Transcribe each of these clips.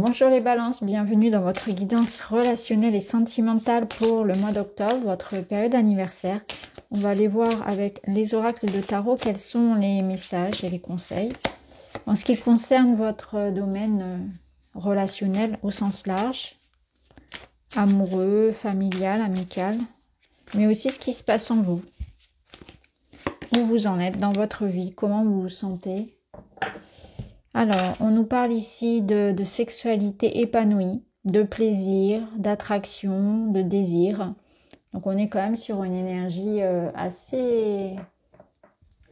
Bonjour les balances, bienvenue dans votre guidance relationnelle et sentimentale pour le mois d'octobre, votre période anniversaire. On va aller voir avec les oracles de tarot quels sont les messages et les conseils. En ce qui concerne votre domaine relationnel au sens large, amoureux, familial, amical, mais aussi ce qui se passe en vous. Où vous en êtes dans votre vie, comment vous vous sentez. Alors, on nous parle ici de sexualité épanouie, de plaisir, d'attraction, de désir. Donc, on est quand même sur une énergie assez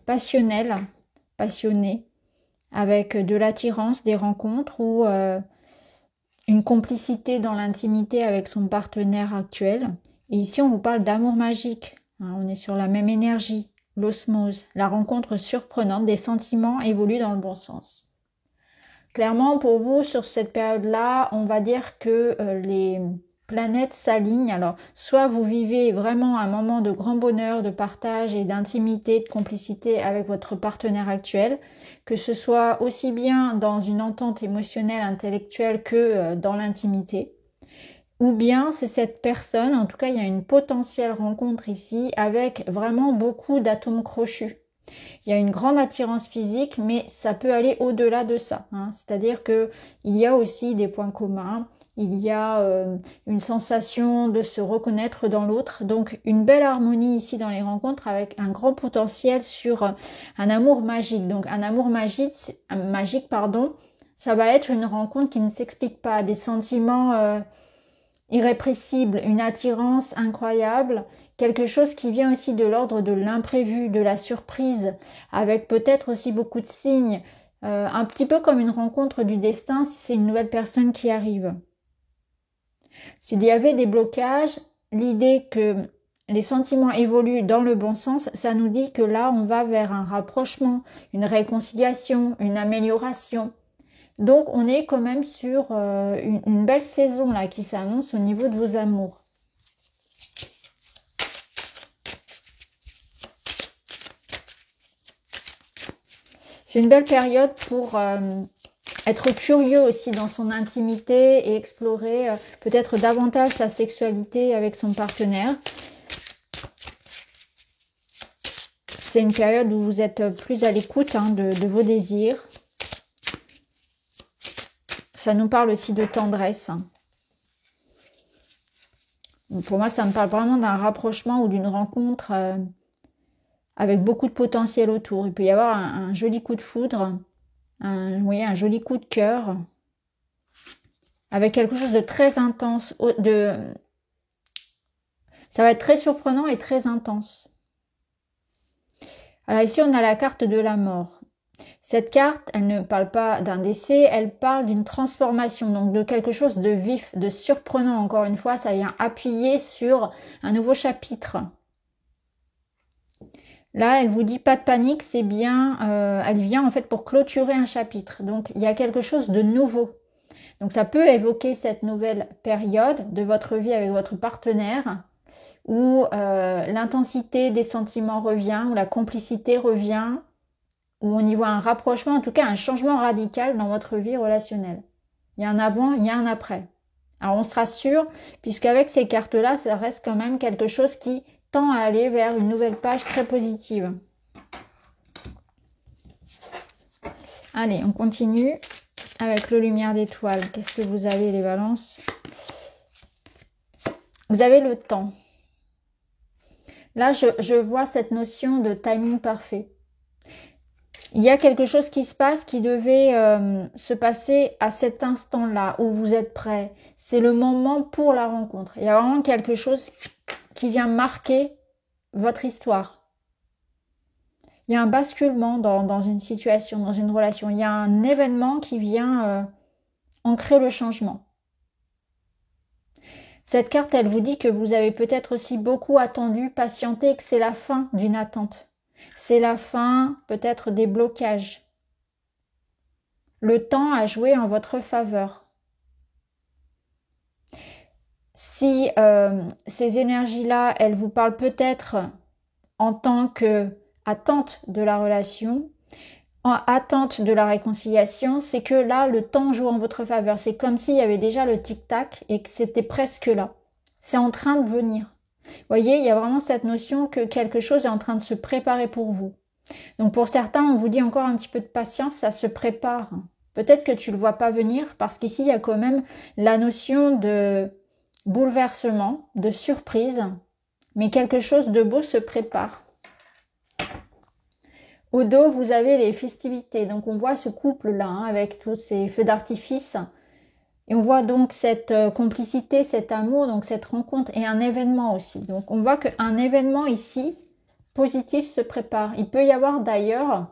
passionnelle, passionnée, avec de l'attirance, des rencontres ou une complicité dans l'intimité avec son partenaire actuel. Et ici, on vous parle d'amour magique. On est sur la même énergie, l'osmose, la rencontre surprenante, des sentiments évoluent dans le bon sens. Clairement, pour vous, sur cette période-là, on va dire que les planètes s'alignent. Alors, soit vous vivez vraiment un moment de grand bonheur, de partage et d'intimité, de complicité avec votre partenaire actuel, que ce soit aussi bien dans une entente émotionnelle, intellectuelle que dans l'intimité. Ou bien c'est cette personne, en tout cas il y a une potentielle rencontre ici avec vraiment beaucoup d'atomes crochus. Il y a une grande attirance physique, mais ça peut aller au-delà de ça. C'est-à-dire que il y a aussi des points communs, il y a une sensation de se reconnaître dans l'autre. Donc une belle harmonie ici dans les rencontres avec un grand potentiel sur un amour magique. Donc un amour magique, ça va être une rencontre qui ne s'explique pas, des sentiments irrépressible, une attirance incroyable, quelque chose qui vient aussi de l'ordre de l'imprévu, de la surprise, avec peut-être aussi beaucoup de signes, un petit peu comme une rencontre du destin si c'est une nouvelle personne qui arrive. S'il y avait des blocages, l'idée que les sentiments évoluent dans le bon sens, ça nous dit que là on va vers un rapprochement, une réconciliation, une amélioration. Donc, on est quand même sur une belle saison là qui s'annonce au niveau de vos amours. C'est une belle période pour être curieux aussi dans son intimité et explorer peut-être davantage sa sexualité avec son partenaire. C'est une période où vous êtes plus à l'écoute de vos désirs. Ça nous parle aussi de tendresse. Pour moi, ça me parle vraiment d'un rapprochement ou d'une rencontre avec beaucoup de potentiel autour. Il peut y avoir un joli coup de foudre, un joli coup de cœur, avec quelque chose de très intense. Ça va être très surprenant et très intense. Alors ici, on a la carte de la mort. Cette carte, elle ne parle pas d'un décès, elle parle d'une transformation, donc de quelque chose de vif, de surprenant. Encore une fois, ça vient appuyer sur un nouveau chapitre. Là, elle vous dit pas de panique, c'est bien, elle vient en fait pour clôturer un chapitre. Donc, il y a quelque chose de nouveau. Donc, ça peut évoquer cette nouvelle période de votre vie avec votre partenaire, où l'intensité des sentiments revient, où la complicité revient, où on y voit un rapprochement, en tout cas un changement radical dans votre vie relationnelle. Il y a un avant, il y a un après. Alors on se rassure, puisqu'avec ces cartes-là, ça reste quand même quelque chose qui tend à aller vers une nouvelle page très positive. Allez, on continue avec le lumière d'étoile. Qu'est-ce que vous avez les balances? Vous avez le temps. Là, je vois cette notion de timing parfait. Il y a quelque chose qui se passe qui devait se passer à cet instant-là où vous êtes prêt. C'est le moment pour la rencontre. Il y a vraiment quelque chose qui vient marquer votre histoire. Il y a un basculement dans une situation, dans une relation. Il y a un événement qui vient ancrer le changement. Cette carte, elle vous dit que vous avez peut-être aussi beaucoup attendu, patienté, et que c'est la fin d'une attente. C'est la fin peut-être des blocages. Le temps a joué en votre faveur. Si ces énergies-là, elles vous parlent peut-être en tant qu'attente de la relation, en attente de la réconciliation, c'est que là, le temps joue en votre faveur. C'est comme s'il y avait déjà le tic-tac et que c'était presque là. C'est en train de venir. Vous voyez, il y a vraiment cette notion que quelque chose est en train de se préparer pour vous. Donc pour certains, on vous dit encore un petit peu de patience, ça se prépare. Peut-être que tu le vois pas venir parce qu'ici, il y a quand même la notion de bouleversement, de surprise, mais quelque chose de beau se prépare. Au dos, vous avez les festivités. Donc, on voit ce couple-là avec tous ces feux d'artifice. Et on voit donc cette complicité, cet amour, donc cette rencontre et un événement aussi. Donc, on voit qu'un événement ici, positif, se prépare. Il peut y avoir d'ailleurs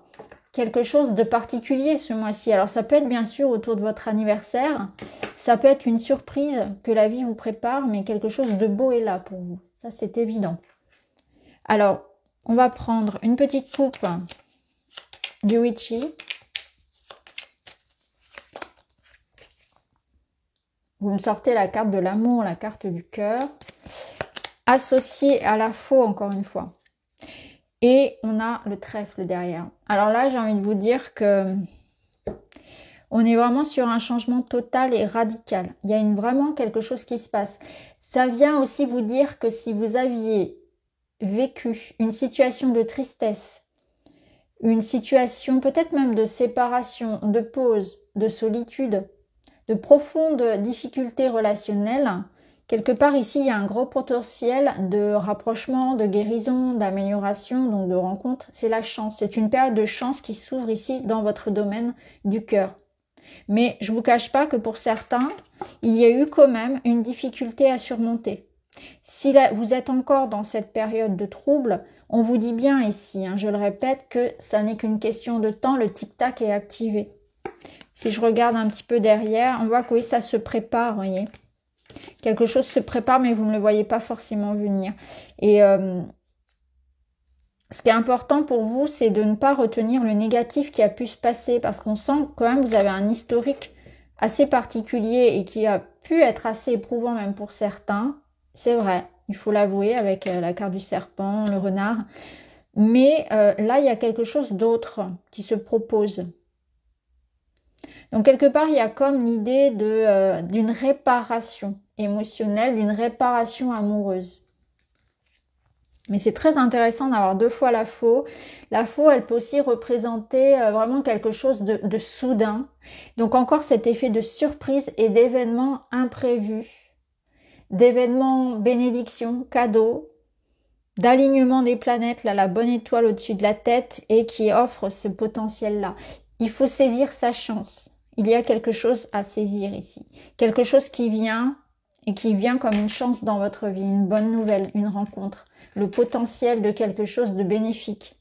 quelque chose de particulier ce mois-ci. Alors, ça peut être bien sûr autour de votre anniversaire. Ça peut être une surprise que la vie vous prépare, mais quelque chose de beau est là pour vous. Ça, c'est évident. Alors, on va prendre une petite coupe du Witchy. Vous me sortez la carte de l'amour, la carte du cœur, associée à la faux encore une fois. Et on a le trèfle derrière. Alors là, j'ai envie de vous dire que on est vraiment sur un changement total et radical. Il y a vraiment quelque chose qui se passe. Ça vient aussi vous dire que si vous aviez vécu une situation de tristesse, une situation peut-être même de séparation, de pause, de solitude, de profondes difficultés relationnelles, quelque part ici, il y a un gros potentiel de rapprochement, de guérison, d'amélioration, donc de rencontre. C'est la chance. C'est une période de chance qui s'ouvre ici dans votre domaine du cœur. Mais je ne vous cache pas que pour certains, il y a eu quand même une difficulté à surmonter. Si là, vous êtes encore dans cette période de trouble, on vous dit bien ici, je le répète, que ça n'est qu'une question de temps, le tic-tac est activé. Si je regarde un petit peu derrière, on voit que oui, ça se prépare, vous voyez. Quelque chose se prépare, mais vous ne le voyez pas forcément venir. Et ce qui est important pour vous, c'est de ne pas retenir le négatif qui a pu se passer, parce qu'on sent quand même que vous avez un historique assez particulier et qui a pu être assez éprouvant même pour certains. C'est vrai, il faut l'avouer, avec la carte du serpent, le renard. Mais là, il y a quelque chose d'autre qui se propose. Donc, quelque part, il y a comme l'idée d'une réparation émotionnelle, d'une réparation amoureuse. Mais c'est très intéressant d'avoir deux fois la faux. La faux, elle peut aussi représenter vraiment quelque chose de soudain. Donc, encore cet effet de surprise et d'événements imprévus. D'événements bénédiction, cadeaux, d'alignement des planètes, là, la bonne étoile au-dessus de la tête et qui offre ce potentiel-là. Il faut saisir sa chance. Il y a quelque chose à saisir ici. Quelque chose qui vient et qui vient comme une chance dans votre vie, une bonne nouvelle, une rencontre, le potentiel de quelque chose de bénéfique.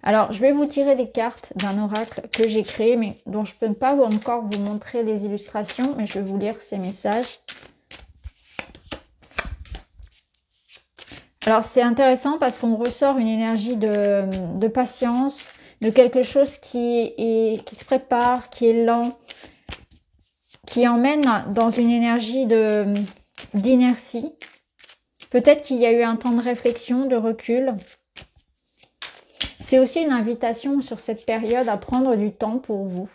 Alors, je vais vous tirer des cartes d'un oracle que j'ai créé, mais dont je ne peux pas encore vous montrer les illustrations, mais je vais vous lire ces messages. Alors, c'est intéressant parce qu'on ressort une énergie de patience, de quelque chose qui se prépare, qui est lent, qui emmène dans une énergie d'inertie. Peut-être qu'il y a eu un temps de réflexion, de recul. C'est aussi une invitation sur cette période à prendre du temps pour vous,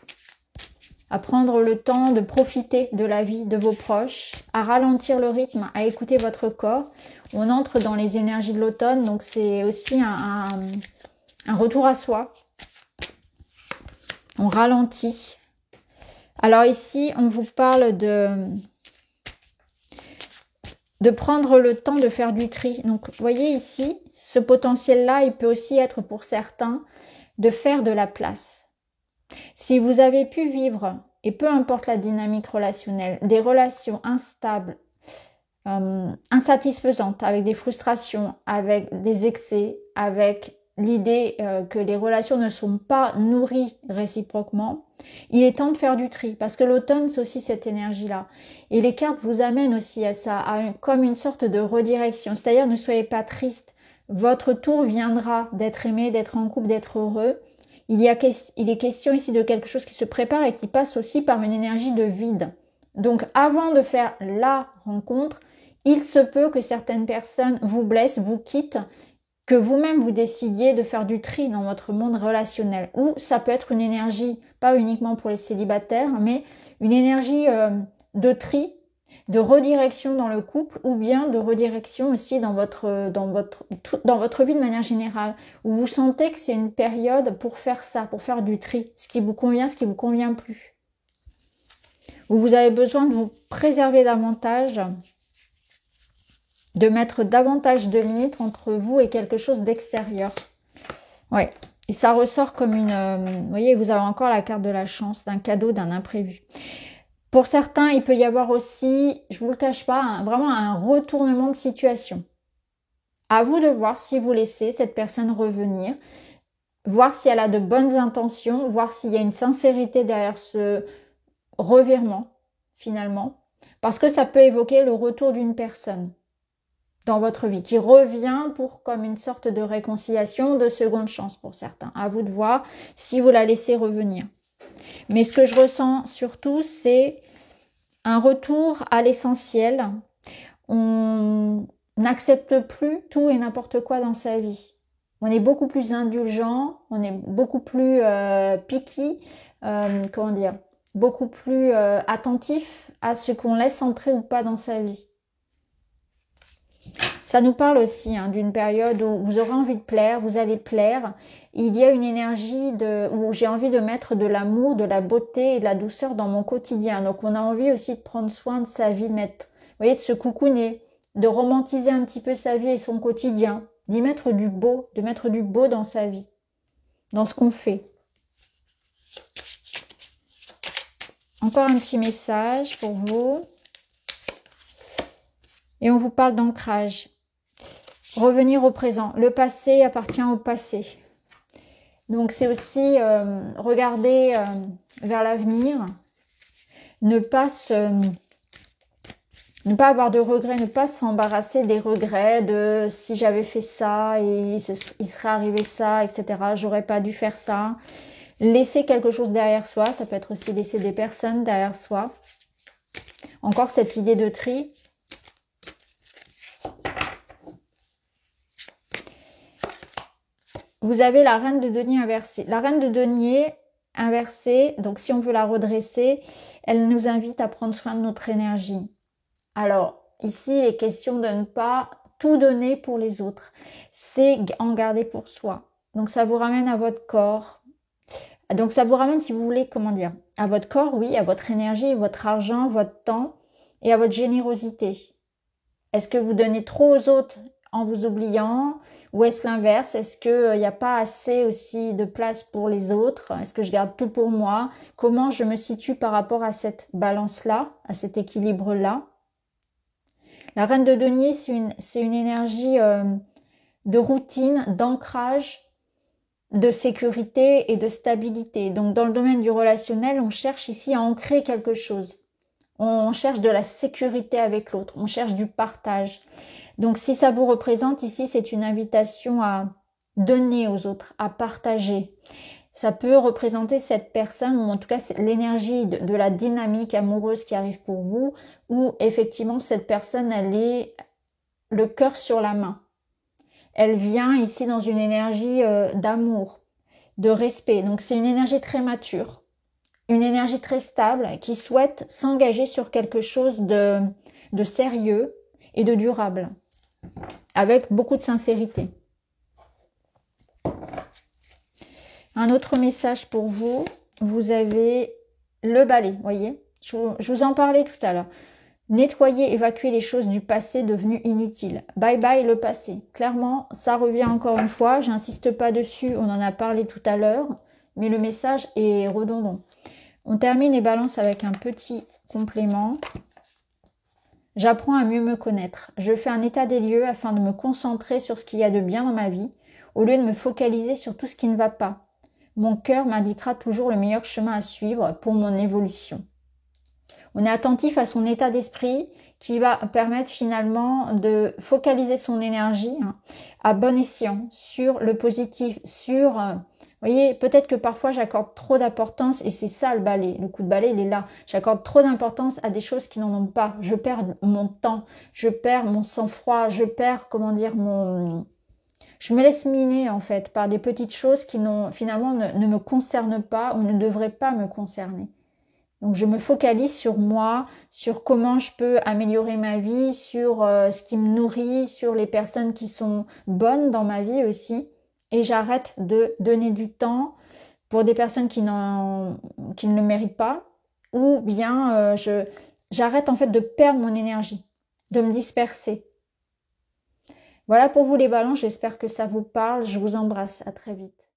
à prendre le temps de profiter de la vie de vos proches, à ralentir le rythme, à écouter votre corps. On entre dans les énergies de l'automne, donc c'est aussi un retour à soi. On ralentit. Alors ici, on vous parle de prendre le temps de faire du tri. Donc, vous voyez ici, ce potentiel-là, il peut aussi être pour certains de faire de la place. Si vous avez pu vivre, et peu importe la dynamique relationnelle, des relations instables, insatisfaisantes, avec des frustrations, avec des excès, avec l'idée que les relations ne sont pas nourries réciproquement, il est temps de faire du tri, parce que l'automne, c'est aussi cette énergie-là. Et les cartes vous amènent aussi à ça, comme une sorte de redirection. C'est-à-dire, ne soyez pas triste. Votre tour viendra d'être aimé, d'être en couple, d'être heureux. Il est question ici de quelque chose qui se prépare et qui passe aussi par une énergie de vide. Donc, avant de faire la rencontre, il se peut que certaines personnes vous blessent, vous quittent, que vous-même vous décidiez de faire du tri dans votre monde relationnel. Ou ça peut être une énergie, pas uniquement pour les célibataires, mais une énergie de tri, de redirection dans le couple, ou bien de redirection aussi dans votre vie de manière générale, où vous sentez que c'est une période pour faire ça, pour faire du tri, ce qui vous convient, ce qui vous convient plus. Où vous avez besoin de vous préserver davantage, de mettre davantage de limites entre vous et quelque chose d'extérieur. Ouais, et ça ressort comme vous voyez, vous avez encore la carte de la chance, d'un cadeau, d'un imprévu. Pour certains, il peut y avoir aussi, je vous le cache pas, vraiment un retournement de situation. À vous de voir si vous laissez cette personne revenir, voir si elle a de bonnes intentions, voir s'il y a une sincérité derrière ce revirement, finalement. Parce que ça peut évoquer le retour d'une personne dans votre vie, qui revient pour comme une sorte de réconciliation, de seconde chance pour certains. À vous de voir si vous la laissez revenir. Mais ce que je ressens surtout, c'est un retour à l'essentiel. On n'accepte plus tout et n'importe quoi dans sa vie. On est beaucoup plus indulgent, on est beaucoup plus picky, comment dire, beaucoup plus attentif à ce qu'on laisse entrer ou pas dans sa vie. Ça nous parle aussi d'une période où vous aurez envie de plaire, vous allez plaire. Il y a une énergie où j'ai envie de mettre de l'amour, de la beauté et de la douceur dans mon quotidien. Donc on a envie aussi de prendre soin de sa vie, vous voyez, de se coucouner, de romantiser un petit peu sa vie et son quotidien, d'y mettre du beau, de mettre du beau dans sa vie, dans ce qu'on fait. Encore un petit message pour vous. Et on vous parle d'ancrage. Revenir au présent. Le passé appartient au passé. Donc c'est aussi regarder vers l'avenir. Ne pas avoir de regrets, ne pas s'embarrasser des regrets de si j'avais fait ça et il serait arrivé ça, etc. J'aurais pas dû faire ça. Laisser quelque chose derrière soi. Ça peut être aussi laisser des personnes derrière soi. Encore cette idée de tri. Vous avez la reine de denier inversée. La reine de denier inversée, donc si on veut la redresser, elle nous invite à prendre soin de notre énergie. Alors, ici, il est question de ne pas tout donner pour les autres. C'est en garder pour soi. Donc, ça vous ramène à votre corps. Donc, ça vous ramène, si vous voulez, comment dire, à votre corps, oui, à votre énergie, votre argent, votre temps et à votre générosité. Est-ce que vous donnez trop aux autres en vous oubliant? Ou est-ce l'inverse? Est-ce qu'il n'y a pas assez aussi de place pour les autres? Est-ce que je garde tout pour moi? Comment je me situe par rapport à cette balance-là, à cet équilibre-là? La reine de denier, c'est une énergie de routine, d'ancrage, de sécurité et de stabilité. Donc dans le domaine du relationnel, on cherche ici à ancrer quelque chose. On cherche de la sécurité avec l'autre, on cherche du partage. Donc si ça vous représente ici, c'est une invitation à donner aux autres, à partager. Ça peut représenter cette personne, ou en tout cas l'énergie de la dynamique amoureuse qui arrive pour vous, où effectivement cette personne, elle est le cœur sur la main. Elle vient ici dans une énergie d'amour, de respect. Donc c'est une énergie très mature, une énergie très stable qui souhaite s'engager sur quelque chose de sérieux et de durable, avec beaucoup de sincérité. Un autre message pour vous, vous avez le balai, voyez, je vous en parlais tout à l'heure. Nettoyer, évacuer les choses du passé devenues inutiles. Bye bye le passé. Clairement, ça revient encore une fois, j'insiste pas dessus, on en a parlé tout à l'heure, mais le message est redondant. On termine les balances avec un petit complément. J'apprends à mieux me connaître. Je fais un état des lieux afin de me concentrer sur ce qu'il y a de bien dans ma vie, au lieu de me focaliser sur tout ce qui ne va pas. Mon cœur m'indiquera toujours le meilleur chemin à suivre pour mon évolution. On est attentif à son état d'esprit qui va permettre finalement de focaliser son énergie à bon escient sur le positif, sur... vous voyez, peut-être que parfois j'accorde trop d'importance et c'est ça le balai, le coup de balai il est là. J'accorde trop d'importance à des choses qui n'en ont pas. Je perds mon temps, je perds mon sang-froid, je perds, comment dire, Je me laisse miner en fait par des petites choses qui finalement ne me concernent pas ou ne devraient pas me concerner. Donc je me focalise sur moi, sur comment je peux améliorer ma vie, sur ce qui me nourrit, sur les personnes qui sont bonnes dans ma vie aussi. Et j'arrête de donner du temps pour des personnes qui ne le méritent pas. Ou bien j'arrête en fait de perdre mon énergie, de me disperser. Voilà pour vous les balances, j'espère que ça vous parle. Je vous embrasse, à très vite.